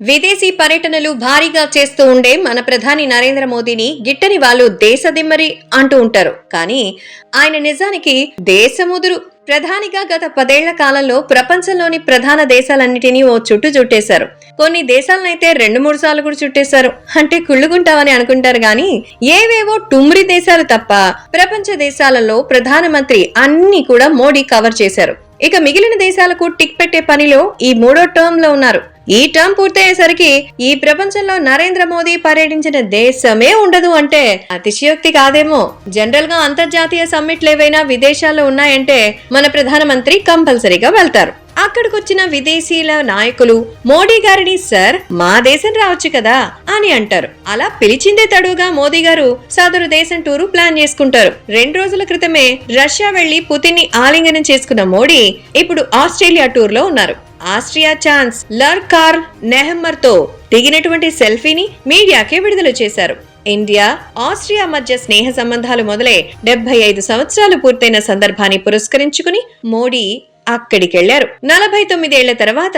విదేశీ పర్యటనలు భారీగా చేస్తూ ఉండే మన ప్రధాని నరేంద్ర మోదీని గిట్టని వాళ్ళు దేశదిమ్మరి అంటూ ఉంటారు. కానీ ఆయన నిజానికి దేశముదురు. ప్రధానిగా గత 10 ఏళ్ల కాలంలో ప్రపంచంలోని ప్రధాన దేశాలన్నిటినీ ఓ చుట్టు చుట్టేశారు. కొన్ని దేశాలనైతే 2-3 సార్లు కూడా చుట్టేశారు. అంటే కుళ్ళుకుంటామని అనుకుంటారు గాని ఏవేవో టుమ్రి దేశాలు తప్ప ప్రపంచ దేశాలలో ప్రధానమంత్రి అన్ని కూడా మోడీ కవర్ చేశారు. ఇక మిగిలిన దేశాలకు టిక్ పెట్టే పనిలో ఈ 3వ టర్మ్ లో ఉన్నారు. ఈ టర్మ్ పూర్తయ్యేసరికి ఈ ప్రపంచంలో నరేంద్ర మోదీ పర్యటించిన దేశమే ఉండదు అంటే అతిశయోక్తి కాదేమో. జనరల్ గా అంతర్జాతీయ సమ్మిట్లు ఏవైనా విదేశాల్లో ఉన్నాయంటే మన ప్రధానమంత్రి కంపల్సరీగా వెళ్తారు. అక్కడికొచ్చిన విదేశీయుల నాయకులు మోడీ గారిని సార్ మా దేశం రావచ్చు కదా అని అంటారు. అలా పిలిచిందే తడుగా మోదీ గారు సదరు దేశం టూరు ప్లాన్ చేసుకుంటారు. 2 రోజుల క్రితమే రష్యా వెళ్లి పుతిన్ ని ఆలింగనం చేసుకున్న మోడీ ఇప్పుడు ఆస్ట్రేలియా టూర్ లో ఉన్నారు. ఆస్ట్రియా ఛాన్సలర్ కార్ల్ నెహమ్మర్ తో దిగినటువంటి సెల్ఫీని మీడియాకే విడుదల చేశారు. ఇండియా ఆస్ట్రియా మధ్య స్నేహ సంబంధాలు మొదలై 75 సంవత్సరాలు పూర్తయిన సందర్భాన్ని పురస్కరించుకుని మోడీ అక్కడికెళ్లారు. 49 ఏళ్ల తర్వాత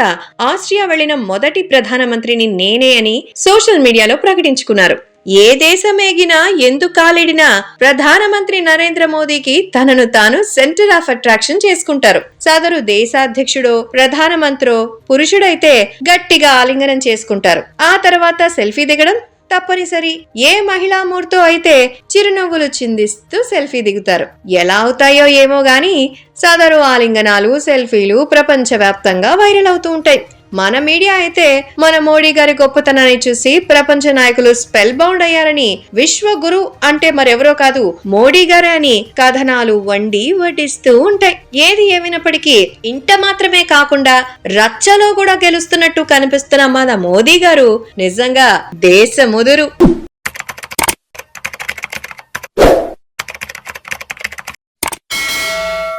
ఆస్ట్రియా వెళ్లిన మొదటి ప్రధానమంత్రిని నేనే అని సోషల్ మీడియాలో ప్రకటించుకున్నారు. ఏ దేశమేగినా ఎందుకాలిడినా ప్రధానమంత్రి నరేంద్ర మోదీకి తనను తాను సెంటర్ ఆఫ్ అట్రాక్షన్ చేసుకుంటారు. సదరు దేశాధ్యక్షుడో ప్రధానమంత్రో పురుషుడైతే గట్టిగా ఆలింగనం చేసుకుంటారు. ఆ తర్వాత సెల్ఫీ దిగడం తప్పనిసరి. ఏ మహిళా మూర్తో అయితే చిరునవ్వులు చిందిస్తూ సెల్ఫీ దిగుతారు. ఎలా అవుతాయో ఏమో గాని సదరు ఆలింగనాలు సెల్ఫీలు ప్రపంచవ్యాప్తంగా వైరల్ అవుతూ ఉంటాయి. మన మీడియా అయితే మన మోడీ గారి గొప్పతనాన్ని చూసి ప్రపంచ నాయకులు స్పెల్ బౌండ్ అయ్యారని, విశ్వగురు అంటే మరెవరో కాదు మోడీ గారే అని కథనాలు వండి వడ్డిస్తూ ఉంటాయి. ఏది ఏమైనప్పటికీ ఇంట మాత్రమే కాకుండా రచ్చలో కూడా గెలుస్తున్నట్టు కనిపిస్తున్న మన మోదీ గారు నిజంగా దేశముదురు.